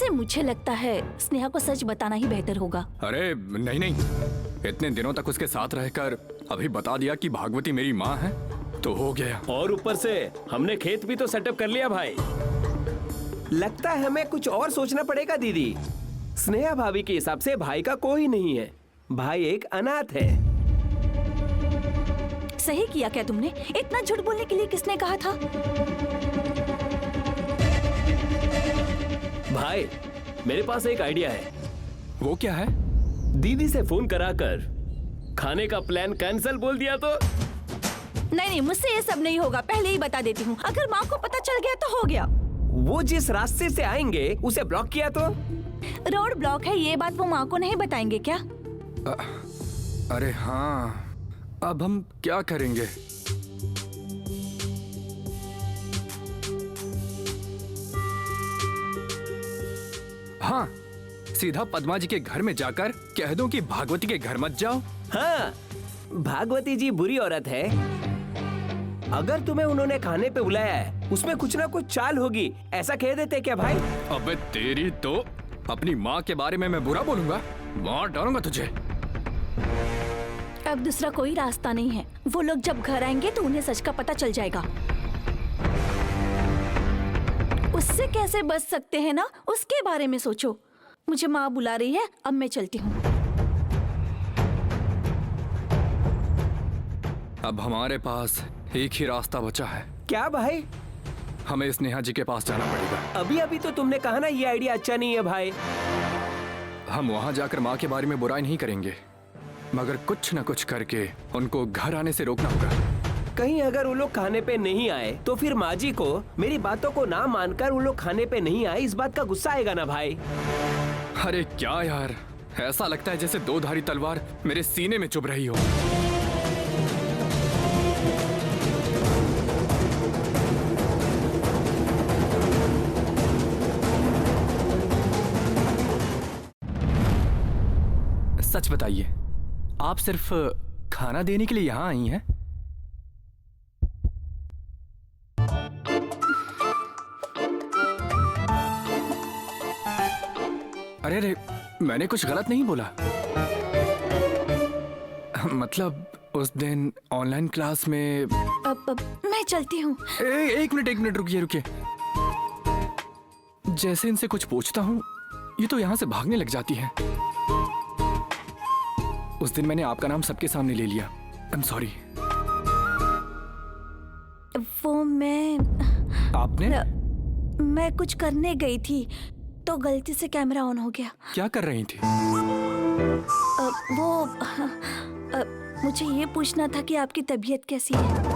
वैसे मुझे लगता है स्नेहा को सच बताना ही बेहतर होगा। अरे नहीं नहीं, इतने दिनों तक उसके साथ रहकर अभी बता दिया कि भागवती मेरी माँ है तो हो गया। और ऊपर से हमने खेत भी तो सेटअप कर लिया भाई। लगता है हमें कुछ और सोचना पड़ेगा दीदी। स्नेहा भाभी के हिसाब से भाई का कोई नहीं है, भाई एक अनाथ है। सही किया क्या तुमने? इतना झूठ बोलने के लिए किसने कहा था? भाई मेरे पास एक आइडिया है। वो क्या है? दीदी से फोन कराकर खाने का प्लान कैंसिल बोल दिया तो? नहीं, मुझसे ये सब नहीं होगा, पहले ही बता देती हूँ। अगर माँ को पता चल गया तो हो गया। वो जिस रास्ते से आएंगे उसे ब्लॉक किया तो? रोड ब्लॉक है, ये बात वो माँ को नहीं बताएंगे क्या? अरे हाँ, अब हम क्या करेंगे? हाँ, सीधा पद्मा जी के घर में जाकर कह दो कि भागवती के घर मत जाओ। हाँ, भागवती जी बुरी औरत है। अगर तुम्हें उन्होंने खाने पे बुलाया है, उसमें कुछ ना कुछ चाल होगी, ऐसा कह देते क्या भाई? अबे तेरी तो, अपनी माँ के बारे में मैं बुरा बोलूंगा? मार डालूंगा तुझे। अब दूसरा कोई रास्ता नहीं है। वो लोग जब घर आएंगे तो उन्हें सच का पता चल जाएगा। उससे कैसे बच सकते हैं ना, उसके बारे में सोचो। मुझे माँ बुला रही है, अब मैं चलती हूँ। अब हमारे पास एक ही रास्ता बचा है। क्या भाई? हमें स्नेहा जी के पास जाना पड़ेगा। अभी अभी तो तुमने कहा ना ये आइडिया अच्छा नहीं है भाई। हम वहाँ जाकर माँ के बारे में बुराई नहीं करेंगे, मगर कुछ न कुछ करके उनको घर आने से रोकना होगा। कहीं अगर वो लोग खाने पे नहीं आए तो फिर माँ जी को मेरी बातों को ना मानकर वो लोग खाने पे नहीं आए, इस बात का गुस्सा आएगा ना भाई। अरे क्या यार, ऐसा लगता है जैसे दो धारी तलवार मेरे सीने में चुभ रही हो। सच बताइए, आप सिर्फ खाना देने के लिए यहाँ आई हैं? अरे मैंने कुछ गलत नहीं बोला। मतलब उस दिन ऑनलाइन क्लास में। अब मैं चलती हूँ। एक मिनट रुकिए। जैसे इनसे कुछ पूछता हूँ, ये तो यहाँ से भागने लग जाती हैं। उस दिन मैंने आपका नाम सबके सामने ले लिया। I am sorry. वो मैं कुछ करने गई थी तो गलती से कैमरा ऑन हो गया। क्या कर रही थी? मुझे ये पूछना था कि आपकी तबीयत कैसी है।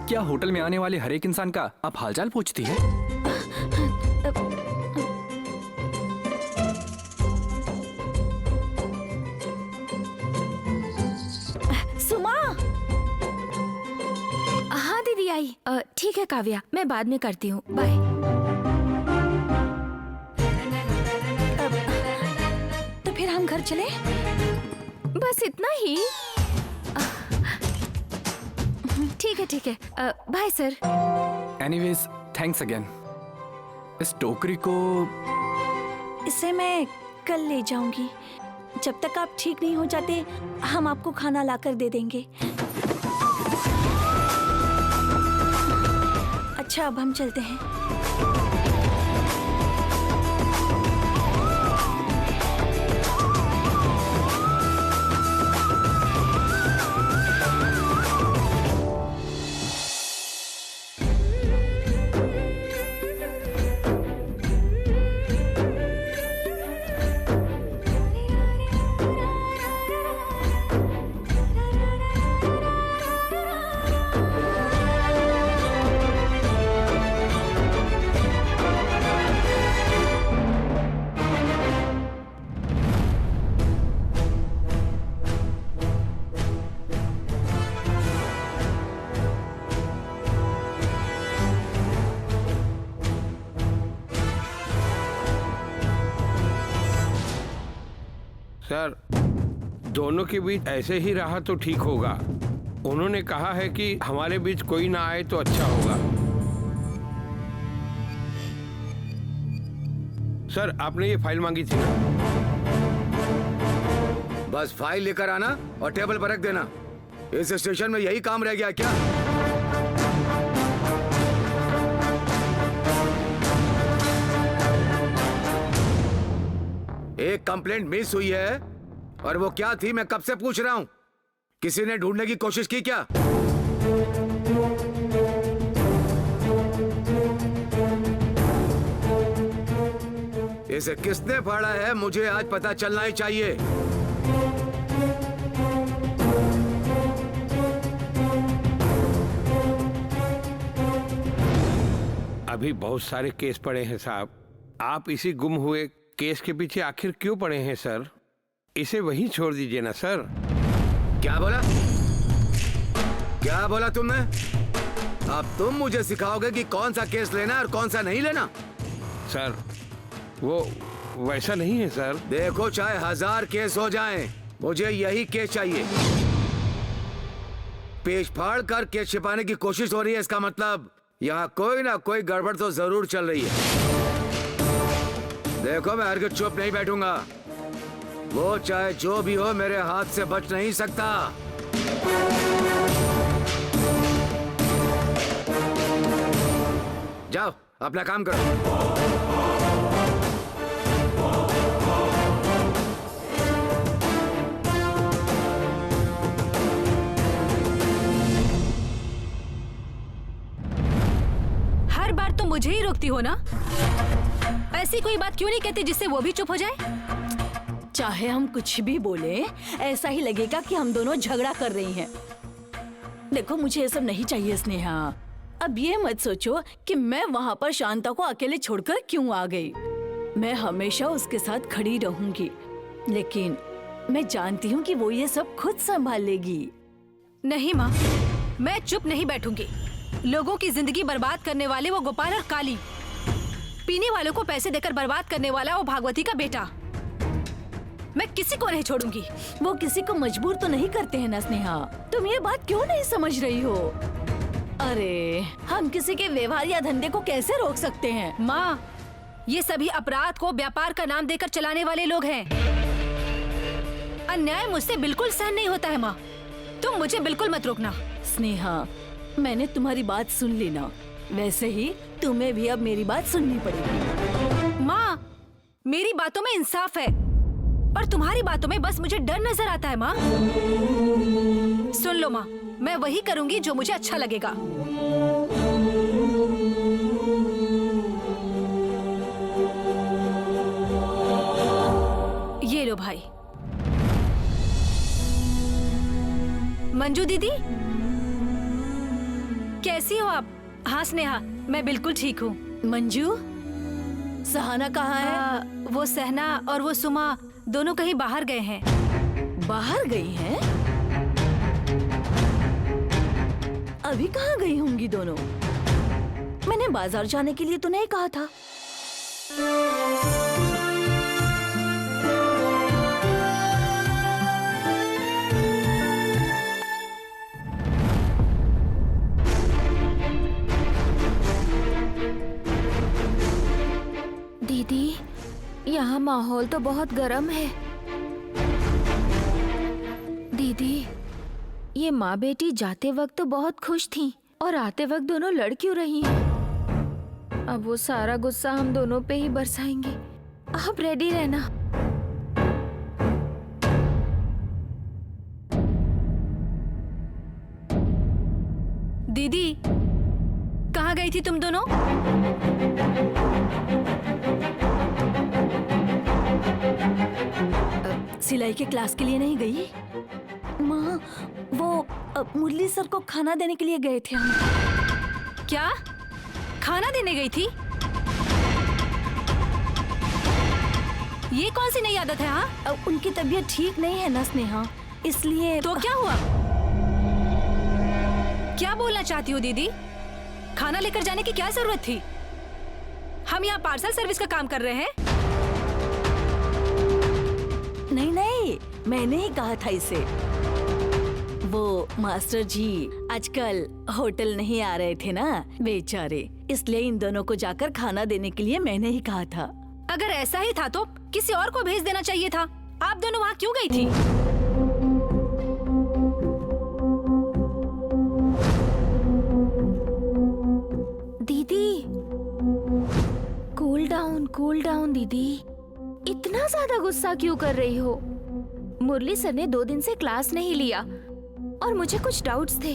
क्या होटल में आने वाले हर एक इंसान का आप हालचाल पूछती है? सुमा। हाँ दीदी आई। ठीक है काव्या, मैं बाद में करती हूँ, बाय। तो फिर हम घर चले? बस इतना ही? ठीक है, bye sir. Anyways thanks again. इस टोकरी को, इसे मैं कल ले जाऊंगी। जब तक आप ठीक नहीं हो जाते, हम आपको खाना लाकर दे देंगे। अच्छा, अब हम चलते हैं। सर, दोनों के बीच ऐसे ही रहा तो ठीक होगा। उन्होंने कहा है कि हमारे बीच कोई ना आए तो अच्छा होगा। सर, आपने ये फाइल मांगी थी ना? बस फाइल लेकर आना और टेबल पर रख देना। इस स्टेशन में यही काम रह गया क्या? एक कंप्लेंट मिस हुई है और वो क्या थी मैं कब से पूछ रहा हूं। किसी ने ढूंढने की कोशिश की क्या? इसे किसने फाड़ा है मुझे आज पता चलना ही चाहिए। अभी बहुत सारे केस पड़े हैं साहब। आप इसी गुम हुए केस के पीछे आखिर क्यों पड़े हैं सर? इसे वहीं छोड़ दीजिए ना सर। क्या बोला? क्या बोला तुमने? अब तुम मुझे सिखाओगे कि कौन सा केस लेना और कौन सा नहीं लेना? सर, वो वैसा नहीं है सर। देखो, चाहे 1000 केस हो जाएं, मुझे यही केस चाहिए। पेच फाड़ कर केस छिपाने की कोशिश हो रही है, इसका मतलब यहाँ कोई ना कोई गड़बड़ तो जरूर चल रही है। देखो, मैं हरगिज़ चुप नहीं बैठूंगा। वो चाहे जो भी हो, मेरे हाथ से बच नहीं सकता। जाओ, अपना काम करो। हर बार तुम मुझे ही रोकती हो ना? ऐसी कोई बात क्यों नहीं कहती जिससे वो भी चुप हो जाए? चाहे हम कुछ भी बोले, ऐसा ही लगेगा कि हम दोनों झगड़ा कर रही हैं। देखो, मुझे ये सब नहीं चाहिए स्नेहा। अब ये मत सोचो कि मैं वहाँ पर शांता को अकेले छोड़कर क्यों आ गई। मैं हमेशा उसके साथ खड़ी रहूंगी, लेकिन मैं जानती हूँ कि वो ये सब खुद संभाल लेगी। नहीं माँ, मैं चुप नहीं बैठूंगी। लोगों की जिंदगी बर्बाद करने वाले वो गोपाल और काली, पीने वालों को पैसे देकर बर्बाद करने वाला वो भागवती का बेटा, मैं किसी को नहीं छोड़ूंगी। वो किसी को मजबूर तो नहीं करते हैं ना स्नेहा। तुम ये बात क्यों नहीं समझ रही हो? अरे, हम किसी के व्यवहार या धंधे को कैसे रोक सकते हैं? माँ, ये सभी अपराध को व्यापार का नाम देकर चलाने वाले लोग हैं। अन्याय मुझसे बिल्कुल सहन नहीं होता है माँ। तुम मुझे बिल्कुल मत रोकना। स्नेहा, मैंने तुम्हारी बात सुन ली ना, वैसे ही तुम्हें भी अब मेरी बात सुननी पड़ेगी। माँ, मेरी बातों में इंसाफ है, पर तुम्हारी बातों में बस मुझे डर नजर आता है माँ। सुन लो माँ, मैं वही करूंगी जो मुझे अच्छा लगेगा। ये लो भाई। मंजू दीदी, कैसी हो आप? हाँ स्नेहा, मैं बिल्कुल ठीक हूँ। मंजू, सहाना कहाँ है? वो सहना और वो सुमा दोनों कहीं बाहर गए हैं। बाहर गई हैं? अभी कहाँ गई होंगी दोनों? मैंने बाजार जाने के लिए तो नहीं कहा था। दीदी, यहाँ माहौल तो बहुत गर्म है। दीदी, ये माँ बेटी जाते वक्त तो बहुत खुश थीं और आते वक्त दोनों लड़ क्यों रही हैं? अब वो सारा गुस्सा हम दोनों पे ही बरसाएंगे। आप रेडी रहना। दीदी, कहाँ गई थी तुम दोनों? सिलाई के क्लास के लिए नहीं गई? माँ, वो मुरली सर को खाना देने के लिए गए थे हम। क्या? खाना देने गई थी? ये कौन सी नई आदत है? हाँ, उनकी तबीयत ठीक नहीं है ना स्नेहा, इसलिए। तो क्या हुआ? क्या बोलना चाहती हो दीदी? खाना लेकर जाने की क्या जरूरत थी? हम यहाँ पार्सल सर्विस का काम कर रहे हैं। नहीं नहीं, मैंने ही कहा था इसे। वो मास्टर जी आजकल होटल नहीं आ रहे थे ना बेचारे, इसलिए इन दोनों को जाकर खाना देने के लिए मैंने ही कहा था। अगर ऐसा ही था तो किसी और को भेज देना चाहिए था। आप दोनों वहाँ क्यों गई थी? दीदी कूल डाउन दीदी, इतना ज्यादा गुस्सा क्यों कर रही हो? मुरली सर ने 2 दिन से क्लास नहीं लिया और मुझे कुछ डाउट्स थे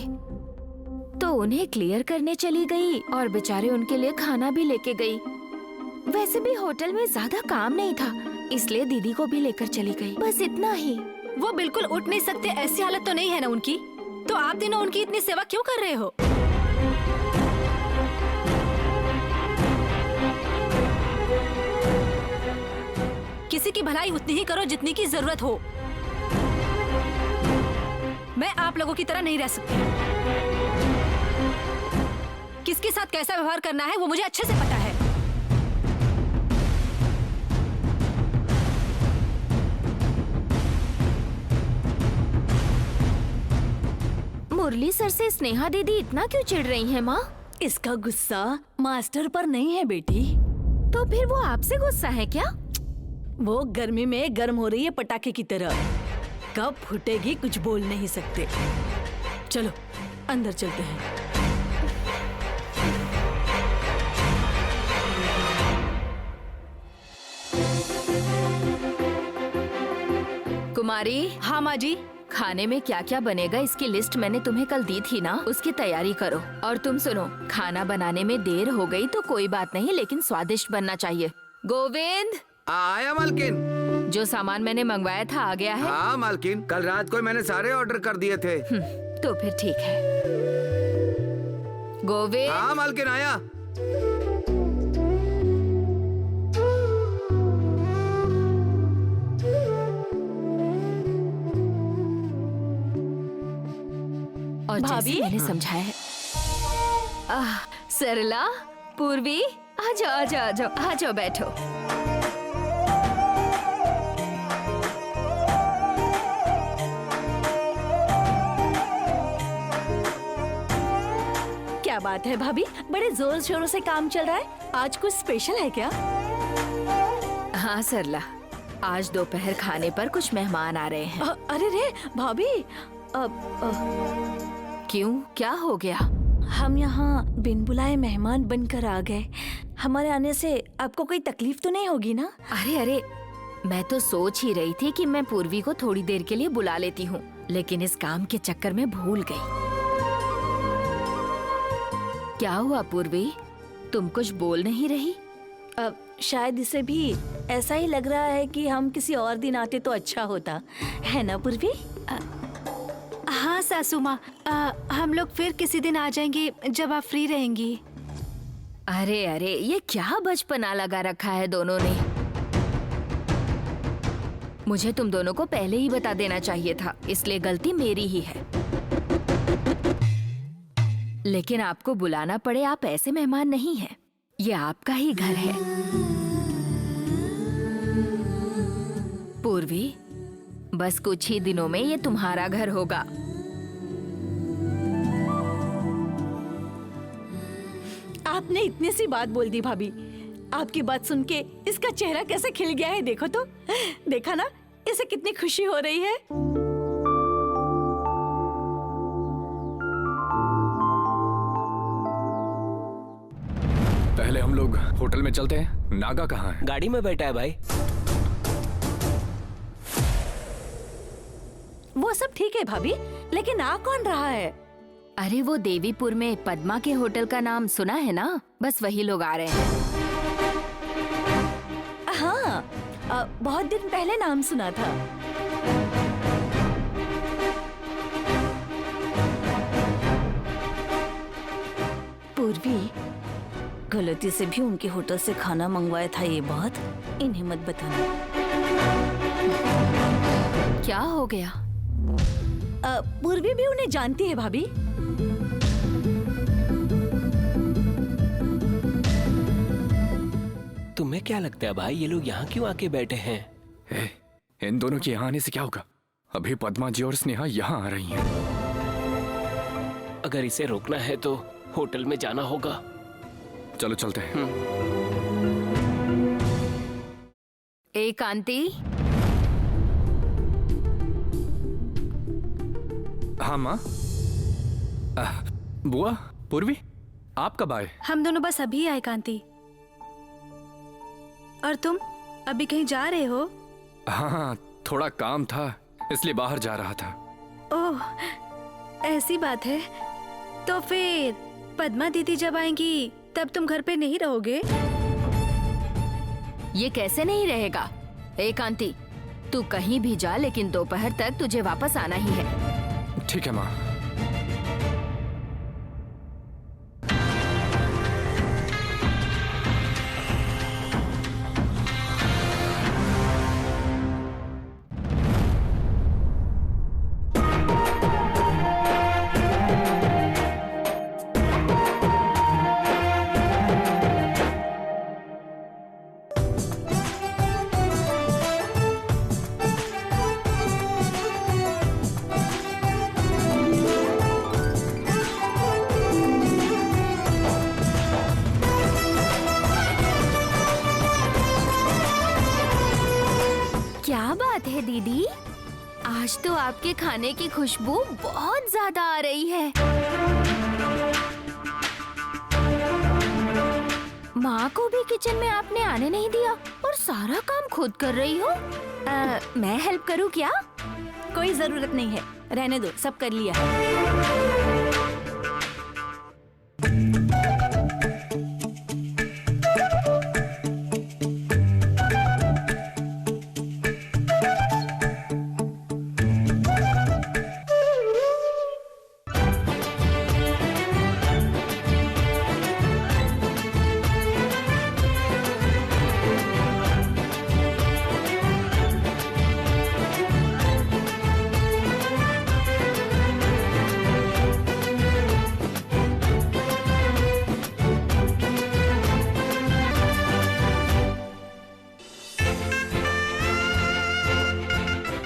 तो उन्हें क्लियर करने चली गई और बेचारे उनके लिए खाना भी लेके गई। वैसे भी होटल में ज्यादा काम नहीं था इसलिए दीदी को भी लेकर चली गई, बस इतना ही। वो बिल्कुल उठ नहीं सकते ऐसी हालत तो नहीं है ना उनकी, तो आप तीनों उनकी इतनी सेवा क्यों कर रहे हो? किसी की भलाई उतनी ही करो जितनी की जरूरत हो। मैं आप लोगों की तरह नहीं रह सकती। किसके साथ कैसा व्यवहार करना है वो मुझे अच्छे से पता है। मुरली सर से स्नेहा दीदी इतना क्यों चिढ़ रही हैं माँ? इसका गुस्सा मास्टर पर नहीं है बेटी। तो फिर वो आपसे गुस्सा है क्या? वो गर्मी में गर्म हो रही है पटाखे की तरह, कब फूटेगी कुछ बोल नहीं सकते। चलो अंदर चलते हैं। कुमारी, हाँ माँ जी। खाने में क्या क्या बनेगा इसकी लिस्ट मैंने तुम्हें कल दी थी ना, उसकी तैयारी करो। और तुम सुनो, खाना बनाने में देर हो गई तो कोई बात नहीं लेकिन स्वादिष्ट बनना चाहिए। गोविंद, आया मालकिन। जो सामान मैंने मंगवाया था आ गया है? हाँ मालकिन, कल रात को मैंने सारे ऑर्डर कर दिए थे। तो फिर ठीक है। गोविंद। हाँ मालकिन, आया। और भाभी? जैसे मैंने समझाया है। सरला, पूर्वी, आ जाओ आ जाओ आ जाओ आ जाओ, बैठो। क्या बात है भाभी, बड़े जोर शोरों से काम चल रहा है। आज कुछ स्पेशल है क्या? हाँ सरला, आज दोपहर खाने पर कुछ मेहमान आ रहे हैं। अरे रे भाभी, क्यों, क्या हो गया? हम यहाँ बिन बुलाए मेहमान बनकर आ गए। हमारे आने से आपको कोई तकलीफ तो नहीं होगी ना? अरे अरे, मैं तो सोच ही रही थी कि मैं पूर्वी को थोड़ी देर के लिए बुला लेती हूँ, लेकिन इस काम के चक्कर में भूल गई। क्या हुआ पूर्वी, तुम कुछ बोल नहीं रही? शायद इसे भी ऐसा ही लग रहा है कि हम किसी और दिन आते तो अच्छा होता, है ना पूर्वी? हाँ सासू माँ, हम लोग फिर किसी दिन आ जाएंगे जब आप फ्री रहेंगी। अरे अरे, ये क्या बचपना लगा रखा है दोनों ने। मुझे तुम दोनों को पहले ही बता देना चाहिए था, इसलिए गलती मेरी ही है। लेकिन आपको बुलाना पड़े, आप ऐसे मेहमान नहीं हैं। ये आपका ही घर है। पूर्वी, बस कुछ ही दिनों में ये तुम्हारा घर होगा। आपने इतनी सी बात बोल दी भाभी। आपकी बात सुन के इसका चेहरा कैसे खिल गया है, देखो तो। देखा ना, इसे कितनी खुशी हो रही है। पहले हम लोग होटल में चलते हैं। नागा कहाँ है? गाड़ी में बैठा है भाई। वो सब ठीक है भाभी, लेकिन आ कौन रहा है? अरे वो देवीपुर में पद्मा के होटल का नाम सुना है ना, बस वही लोग आ रहे हैं। हाँ, बहुत दिन पहले नाम सुना था। पूर्वी, गलती से भी उनके होटल से खाना मंगवाया था ये बात इन्हें मत बताना। क्या हो गया? पूर्वी भी उन्हें जानती है भाभी। तुम्हें क्या लगता है भाई, ये लोग यहाँ क्यों आके बैठे हैं? इन दोनों के यहाँ आने से क्या होगा? अभी पद्मा जी और स्नेहा यहाँ आ रही हैं। अगर इसे रोकना है तो होटल में जाना होगा। चलो चलते हैं। एकांती, हाँ माँ। बुआ, पूर्वी, आप कब आए? हम दोनों बस अभी आए कांति। और तुम अभी कहीं जा रहे हो? हाँ, थोड़ा काम था इसलिए बाहर जा रहा था। ओह, ऐसी बात है। तो फिर पद्मा दीदी जब आएंगी तब तुम घर पे नहीं रहोगे? ये कैसे नहीं रहेगा? एकांती, तू कहीं भी जा लेकिन दोपहर तक तुझे वापस आना ही है। ठीक है माँ। क्या बात है दीदी, आज तो आपके खाने की खुशबू बहुत ज्यादा आ रही है। माँ को भी किचन में आपने आने नहीं दिया और सारा काम खुद कर रही हो। मैं हेल्प करूँ क्या? कोई जरूरत नहीं है, रहने दो, सब कर लिया है।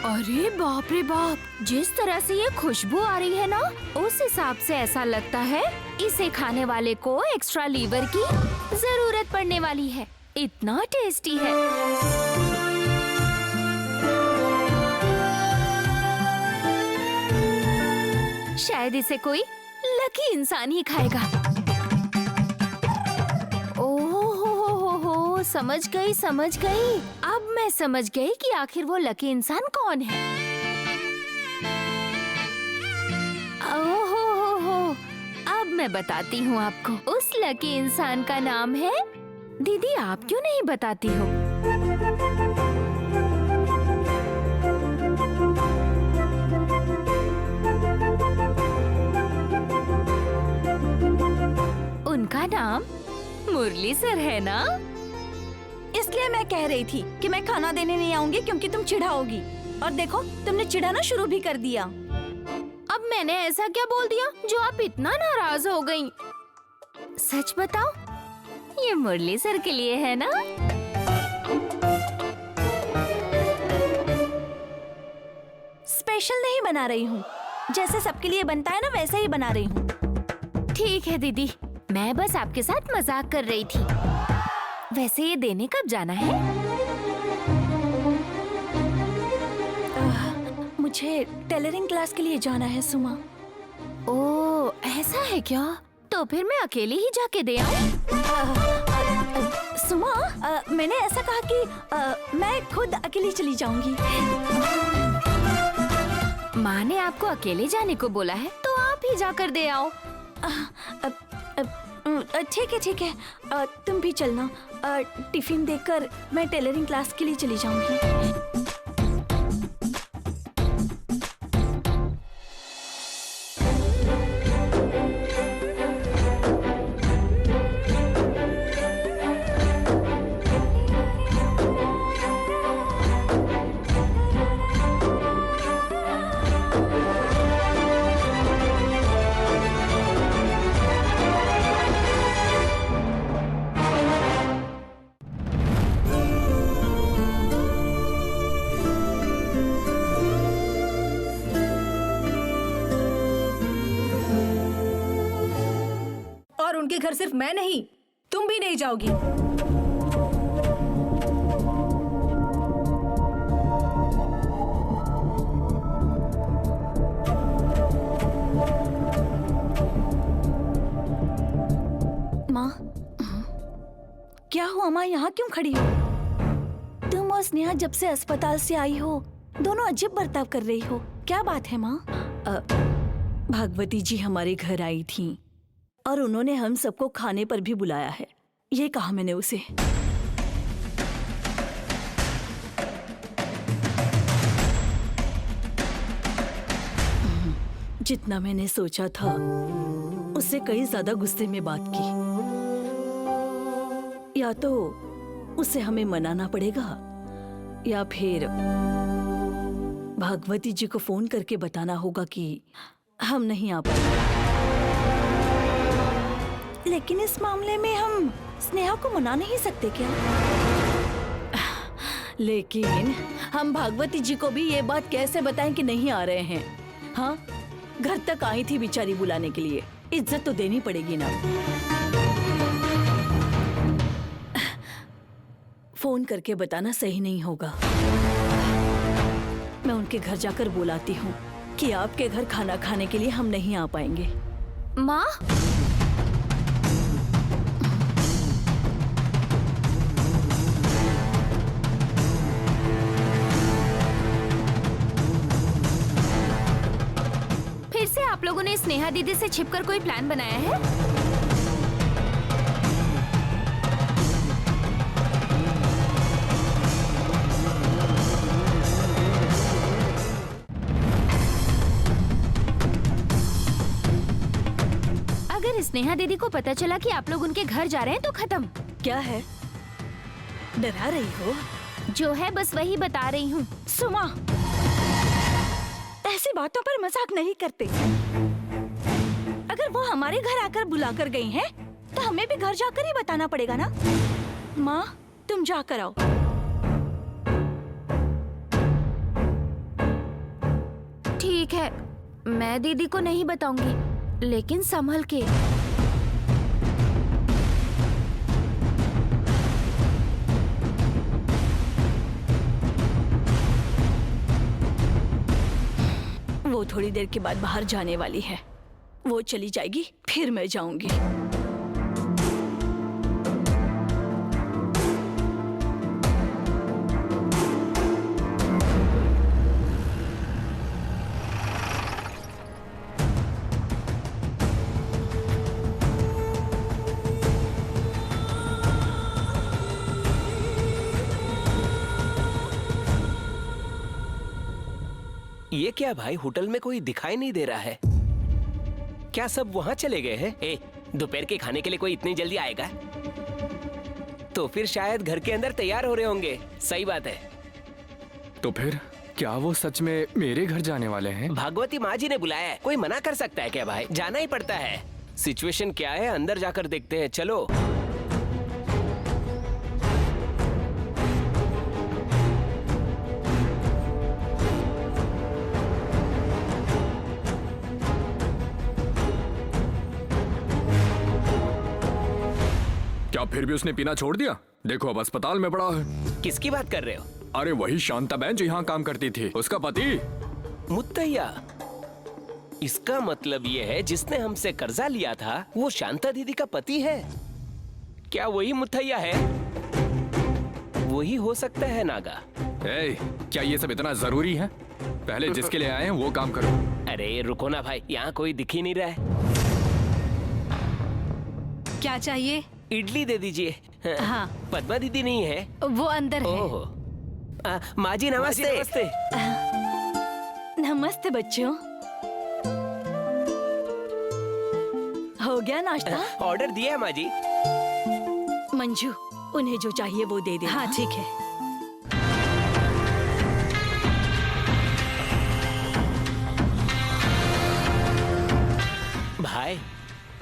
अरे बाप रे बाप, जिस तरह से ये खुशबू आ रही है ना, उस हिसाब से ऐसा लगता है इसे खाने वाले को एक्स्ट्रा लीवर की जरूरत पड़ने वाली है। इतना टेस्टी है। शायद इसे कोई लकी इंसान ही खाएगा। ओह, समझ गई समझ गई। अब मैं समझ गई कि आखिर वो लकी इंसान कौन है। ओह, अब मैं बताती हूँ आपको। उस लकी इंसान का नाम है। दीदी, आप क्यों नहीं बताती हो? उनका नाम मुरली सर है ना? इसलिए मैं कह रही थी कि मैं खाना देने नहीं आऊंगी क्योंकि तुम चिढ़ाओगी। और देखो, तुमने चिढ़ाना शुरू भी कर दिया। अब मैंने ऐसा क्या बोल दिया जो आप इतना नाराज हो गई? सच बताओ, ये मुरली सर के लिए है ना? स्पेशल नहीं बना रही हूँ, जैसे सबके लिए बनता है ना वैसे ही बना रही हूँ। ठीक है दीदी, मैं बस आपके साथ मजाक कर रही थी। वैसे ये देने कब जाना है? मुझे टेलरिंग क्लास के लिए जाना है सुमा। ओह, ऐसा है क्या? तो फिर मैं अकेली ही जाके दे आऊं? सुमा, मैंने ऐसा कहा कि मैं खुद अकेली चली जाऊंगी। माँ ने आपको अकेले जाने को बोला है, तो आप ही जाकर दे आओ। ठीक है, तुम भी चलना। टिफिन देकर मैं टेलरिंग क्लास के लिए चली जाऊंगी। घर सिर्फ मैं नहीं, तुम भी नहीं जाओगी। माँ, क्या हुआ माँ, यहाँ क्यों खड़ी हो? तुम और स्नेहा जब से अस्पताल से आई हो, दोनों अजीब बर्ताव कर रही हो। क्या बात है माँ? भागवती जी हमारे घर आई थीं और उन्होंने हम सबको खाने पर भी बुलाया है, ये कहा मैंने उसे। जितना मैंने सोचा था उससे कई ज्यादा गुस्से में बात की। या तो उसे हमें मनाना पड़ेगा या फिर भागवती जी को फोन करके बताना होगा कि हम नहीं आ पाएंगे। लेकिन इस मामले में हम स्नेहा को मना नहीं सकते क्या? लेकिन हम भागवती जी को भी ये बात कैसे बताएं कि नहीं आ रहे हैं? हाँ, घर तक आई थी बेचारी बुलाने के लिए, इज्जत तो देनी पड़ेगी ना। फोन करके बताना सही नहीं होगा। मैं उनके घर जाकर बुलाती हूँ कि आपके घर खाना खाने के लिए हम नहीं आ पाएंगे। माँ, फिर से आप लोगों ने स्नेहा दीदी से छिपकर कोई प्लान बनाया है? अगर स्नेहा दीदी को पता चला कि आप लोग उनके घर जा रहे हैं तो खत्म। क्या है, डरा रही हो? जो है बस वही बता रही हूँ। सुमा, ऐसी बातों पर मजाक नहीं करते। अगर वो हमारे घर आकर बुलाकर गई हैं, तो हमें भी घर जाकर ही बताना पड़ेगा ना। माँ, तुम जाकर आओ। ठीक है, मैं दीदी को नहीं बताऊंगी, लेकिन संभल के। वो थोड़ी देर के बाद बाहर जाने वाली है। वो चली जाएगी, फिर मैं जाऊंगी। ये क्या भाई, होटल में कोई दिखाई नहीं दे रहा है। क्या सब वहां चले गए हैं? दोपहर के खाने के लिए कोई इतनी जल्दी आएगा? तो फिर शायद घर के अंदर तैयार हो रहे होंगे। सही बात है। तो फिर क्या वो सच में मेरे घर जाने वाले हैं? भागवती माँ जी ने बुलाया है, कोई मना कर सकता है क्या भाई? जाना ही पड़ता है। सिचुएशन क्या है, अंदर जाकर देखते हैं। चलो। क्या फिर भी उसने पीना छोड़ दिया? देखो अब अस्पताल में पड़ा है। किसकी बात कर रहे हो? अरे वही शांता बहन जो यहाँ काम करती थी, उसका पति। मुत्तैया, इसका मतलब ये है जिसने हमसे कर्जा लिया था वो शांता दीदी का पति है। क्या वही मुत्तैया है? वही हो सकता है नागा। क्या ये सब इतना जरूरी है? पहले जिसके लिए आए हैं वो काम करो। अरे रुको ना भाई, यहाँ कोई दिख ही नहीं रहा है। क्या चाहिए? इडली दे दीजिए। हाँ। पद्मा दीदी नहीं है? वो अंदर है। ओहो। माँ जी नमस्ते। नमस्ते। नमस्ते बच्चों। हो गया नाश्ता? ऑर्डर दिया है माँ जी। मंजू, उन्हें जो चाहिए वो दे दे। हाँ ठीक है। भाई,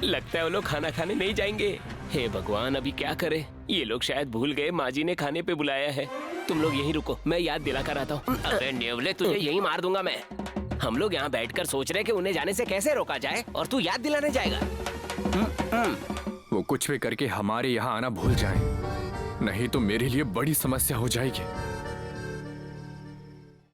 लगता है वो लोग खाना खाने नहीं जाएंगे। हे भगवान, अभी क्या करें? ये लोग शायद भूल गए माँ जी ने खाने पे बुलाया है। तुम लोग यहीं रुको, मैं याद दिला कर आता हूँ। अबे नेवले, तुझे यहीं मार दूंगा मैं। हम लोग यहाँ बैठकर सोच रहे कि उन्हें जाने से कैसे रोका जाए और तू याद दिलाने जाएगा। वो कुछ भी करके हमारे यहाँ आना भूल जाएं, नहीं तो मेरे लिए बड़ी समस्या हो जाएगी।